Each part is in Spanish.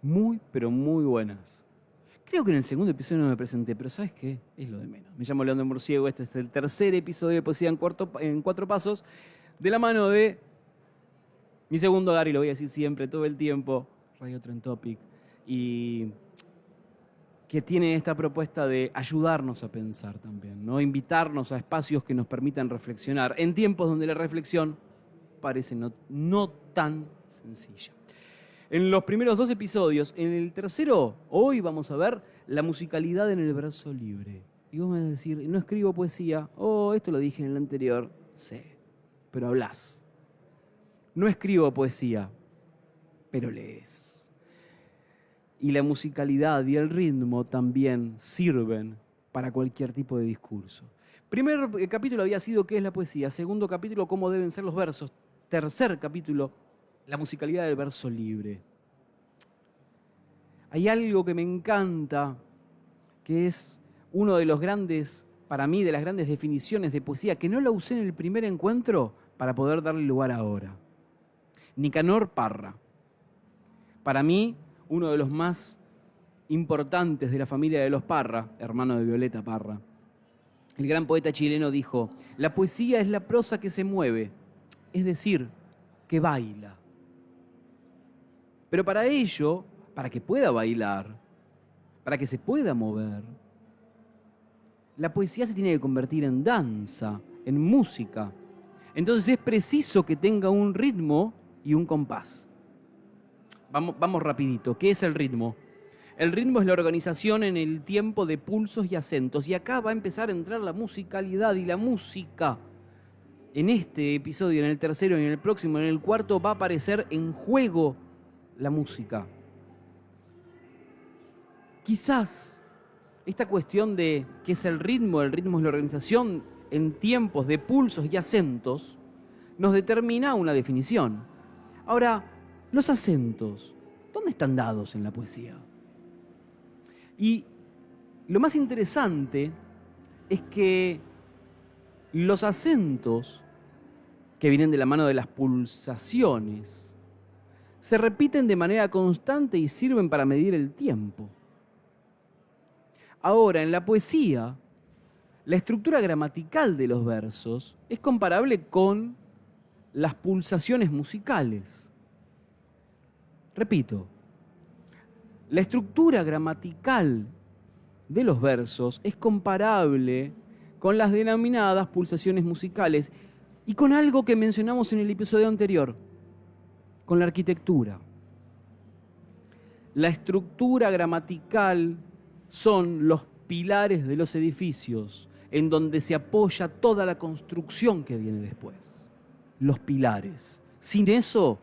Muy, pero muy buenas. Creo que en el segundo episodio no me presenté, pero ¿sabes qué? Es lo de menos. Me llamo Leandro Murciego, este es el tercer episodio de Poesía en Cuatro Pasos, de la mano de mi segundo hogar, y lo voy a decir siempre, todo el tiempo, Radio Trend Topic, y que tiene esta propuesta de ayudarnos a pensar también, ¿no? Invitarnos a espacios que nos permitan reflexionar en tiempos donde la reflexión parece no tan sencilla. En los primeros dos episodios, en el tercero, hoy vamos a ver la musicalidad en el verso libre. Y vos me vas a decir, no escribo poesía. Oh, esto lo dije en el anterior. Sí, pero hablás. No escribo poesía, pero lees. Y la musicalidad y el ritmo también sirven para cualquier tipo de discurso. Primer capítulo había sido ¿qué es la poesía? Segundo capítulo, ¿cómo deben ser los versos? Tercer capítulo, la musicalidad del verso libre. Hay algo que me encanta, que es uno de los grandes, para mí, de las grandes definiciones de poesía, que no la usé en el primer encuentro para poder darle lugar ahora. Nicanor Parra. Para mí, uno de los más importantes de la familia de los Parra, hermano de Violeta Parra. El gran poeta chileno dijo, la poesía es la prosa que se mueve, es decir, que baila. Pero para ello, para que pueda bailar, para que se pueda mover, la poesía se tiene que convertir en danza, en música. Entonces es preciso que tenga un ritmo y un compás. Vamos rapidito. ¿Qué es el ritmo? El ritmo es la organización en el tiempo de pulsos y acentos. Y acá va a empezar a entrar la musicalidad y la música. En este episodio, en el tercero, en el próximo, en el cuarto, va a aparecer en juego la música. Quizás esta cuestión de qué es el ritmo es la organización en tiempos de pulsos y acentos, nos determina una definición. Ahora, los acentos, ¿dónde están dados en la poesía? Y lo más interesante es que los acentos, que vienen de la mano de las pulsaciones, se repiten de manera constante y sirven para medir el tiempo. Ahora, en la poesía, la estructura gramatical de los versos es comparable con las pulsaciones musicales. Repito, la estructura gramatical de los versos es comparable con las denominadas pulsaciones musicales y con algo que mencionamos en el episodio anterior, con la arquitectura. La estructura gramatical son los pilares de los edificios en donde se apoya toda la construcción que viene después. Los pilares. Sin eso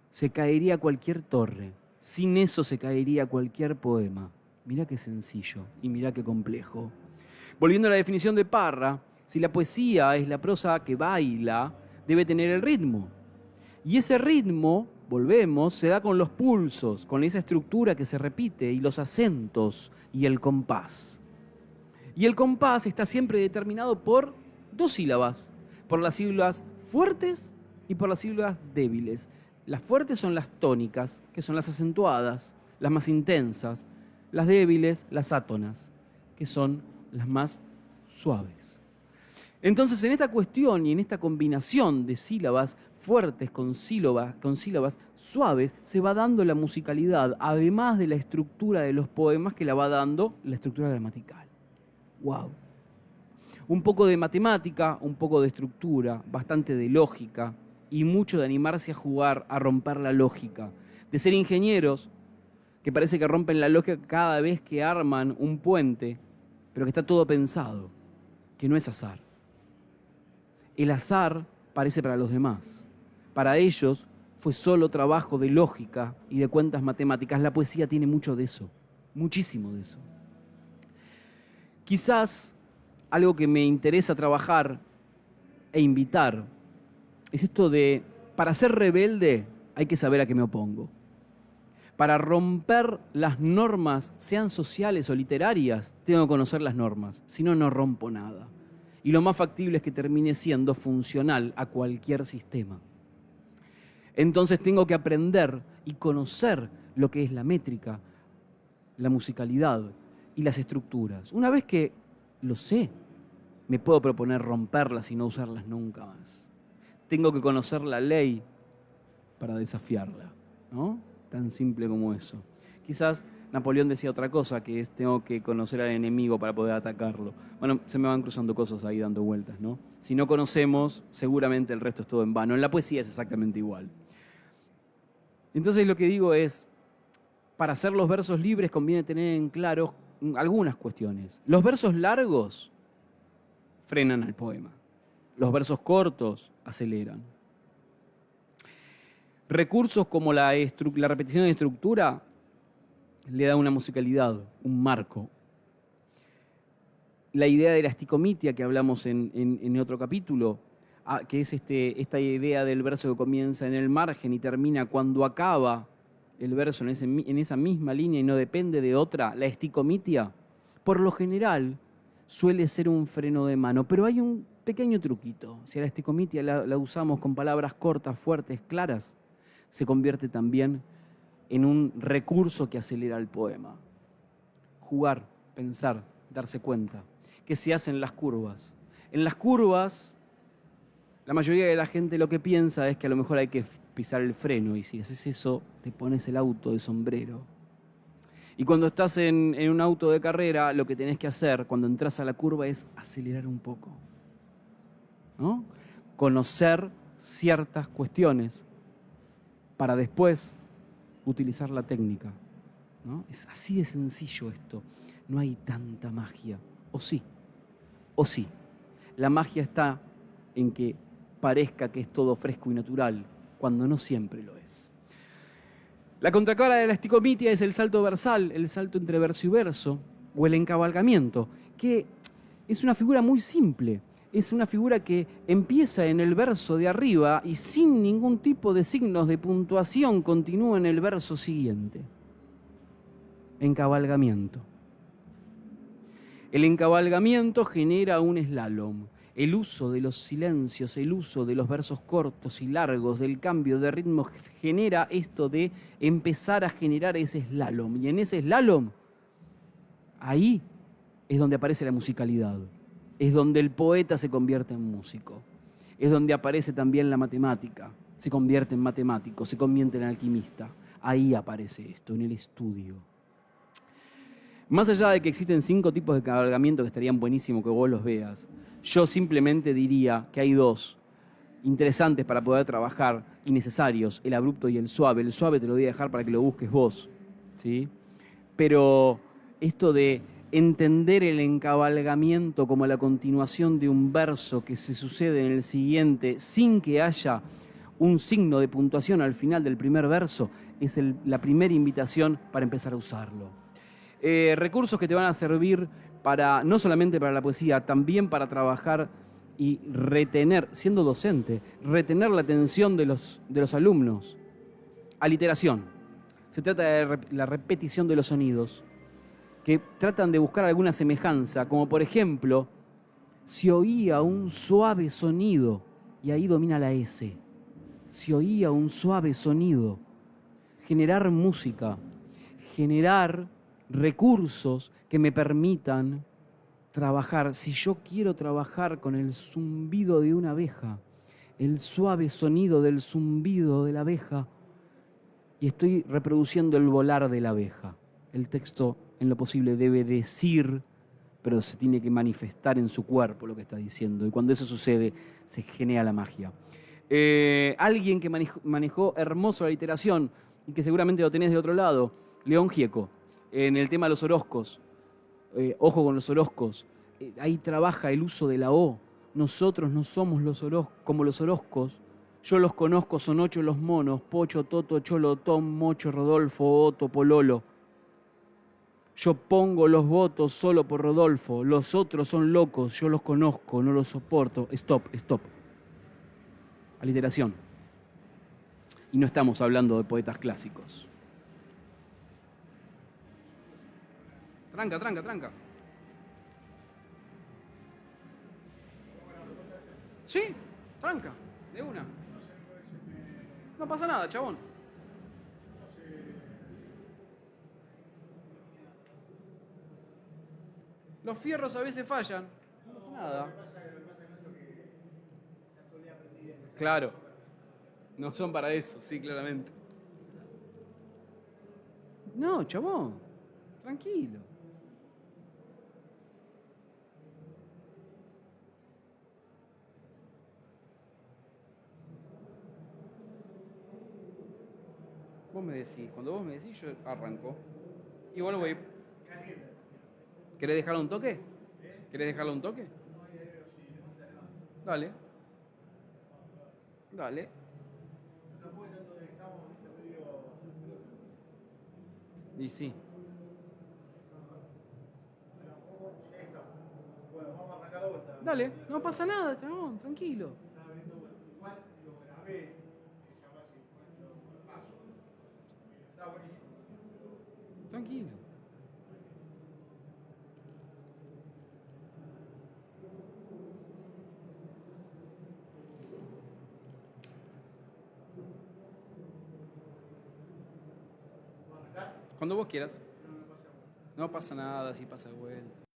se caería cualquier torre. Sin eso se caería cualquier poema. Mirá qué sencillo y mirá qué complejo. Volviendo a la definición de Parra, si la poesía es la prosa que baila, debe tener el ritmo. Y ese ritmo, volvemos, se da con los pulsos, con esa estructura que se repite, y los acentos y el compás. Y el compás está siempre determinado por dos sílabas, por las sílabas fuertes y por las sílabas débiles. Las fuertes son las tónicas, que son las acentuadas, las más intensas. Las débiles, las átonas, que son las más suaves. Entonces, en esta cuestión y en esta combinación de sílabas fuertes con sílabas suaves, se va dando la musicalidad, además de la estructura de los poemas que la va dando la estructura gramatical. ¡Wow! Un poco de matemática, un poco de estructura, bastante de lógica y mucho de animarse a jugar, a romper la lógica. De ser ingenieros, que parece que rompen la lógica cada vez que arman un puente, pero que está todo pensado, que no es azar. El azar parece para los demás. Para ellos fue solo trabajo de lógica y de cuentas matemáticas. La poesía tiene mucho de eso, muchísimo de eso. Quizás algo que me interesa trabajar e invitar es esto de, para ser rebelde hay que saber a qué me opongo. Para romper las normas, sean sociales o literarias, tengo que conocer las normas, si no, no rompo nada. Y lo más factible es que termine siendo funcional a cualquier sistema. Entonces tengo que aprender y conocer lo que es la métrica, la musicalidad y las estructuras. Una vez que lo sé, me puedo proponer romperlas y no usarlas nunca más. Tengo que conocer la ley para desafiarla, ¿no? Tan simple como eso. Quizás Napoleón decía otra cosa, que es tengo que conocer al enemigo para poder atacarlo. Bueno, se me van cruzando cosas ahí dando vueltas, ¿no? Si no conocemos, seguramente el resto es todo en vano. En la poesía es exactamente igual. Entonces lo que digo es, para hacer los versos libres conviene tener en claro algunas cuestiones. Los versos largos frenan al poema. Los versos cortos aceleran. Recursos como la repetición de estructura le da una musicalidad, un marco. La idea de la esticomitia que hablamos en otro capítulo, que es esta idea del verso que comienza en el margen y termina cuando acaba el verso en esa misma línea y no depende de otra, la esticomitia, por lo general suele ser un freno de mano, pero hay un pequeño truquito. Si a la esticomitia la usamos con palabras cortas, fuertes, claras, se convierte también en un recurso que acelera el poema. Jugar, pensar, darse cuenta. ¿Qué se hace en las curvas? En las curvas, la mayoría de la gente lo que piensa es que a lo mejor hay que pisar el freno, y si haces eso, te pones el auto de sombrero. Y cuando estás en un auto de carrera, lo que tenés que hacer cuando entras a la curva es acelerar un poco, ¿no? Conocer ciertas cuestiones para después utilizar la técnica, ¿no? Es así de sencillo esto. No hay tanta magia. O sí. La magia está en que parezca que es todo fresco y natural, cuando no siempre lo es. La contracara de la esticomitia es el salto versal, el salto entre verso y verso, o el encabalgamiento, que es una figura muy simple. Es una figura que empieza en el verso de arriba y sin ningún tipo de signos de puntuación continúa en el verso siguiente. Encabalgamiento. El encabalgamiento genera un slalom. El uso de los silencios, el uso de los versos cortos y largos, del cambio de ritmo, genera esto de empezar a generar ese slalom. Y en ese slalom, ahí es donde aparece la musicalidad. Es donde el poeta se convierte en músico. Es donde aparece también la matemática. Se convierte en matemático, se convierte en alquimista. Ahí aparece esto, en el estudio. Más allá de que existen 5 tipos de encabalgamiento que estarían buenísimo que vos los veas, yo simplemente diría que hay 2 interesantes para poder trabajar y necesarios, el abrupto y el suave. El suave te lo voy a dejar para que lo busques vos, ¿sí? Pero esto de entender el encabalgamiento como la continuación de un verso que se sucede en el siguiente sin que haya un signo de puntuación al final del primer verso es la primera invitación para empezar a usarlo. Recursos que te van a servir no solamente para la poesía, también para trabajar y retener, siendo docente, retener la atención de los alumnos. Aliteración. Se trata de la repetición de los sonidos que tratan de buscar alguna semejanza, como por ejemplo, si oía un suave sonido, y ahí domina la S, si oía un suave sonido, generar música, generar recursos que me permitan trabajar. Si yo quiero trabajar con el zumbido de una abeja, el suave sonido del zumbido de la abeja, y estoy reproduciendo el volar de la abeja, el texto en lo posible debe decir, pero se tiene que manifestar en su cuerpo lo que está diciendo, y cuando eso sucede se genera la magia. Alguien que manejó hermoso la literación y que seguramente lo tenés de otro lado, León Gieco, en el tema de los orozcos. Ojo con los orozcos, ahí trabaja el uso de la O. Nosotros no somos como los orozcos. Yo los conozco, son 8 los monos: Pocho, Toto, Cholo, Tom, Mocho, Rodolfo, Otto, Pololo. Yo pongo los votos solo por Rodolfo. Los otros son locos, yo los conozco, no los soporto. Stop. Aliteración. Y no estamos hablando de poetas clásicos. Tranca. Sí, tranca, de una. No pasa nada, chabón. Los fierros a veces fallan. No pasa nada. Claro. No son para eso, sí, claramente. No, chabón. Tranquilo. Vos me decís, cuando vos me decís, yo arranco. Y vos lo voy. ¿Querés dejarlo un toque? ¿Querés dejarlo un toque? Dale. Dale. Y sí. Dale, no pasa nada, chabón, tranquilo. Tranquilo. Cuando vos quieras. No pasa nada si pasa de vuelta.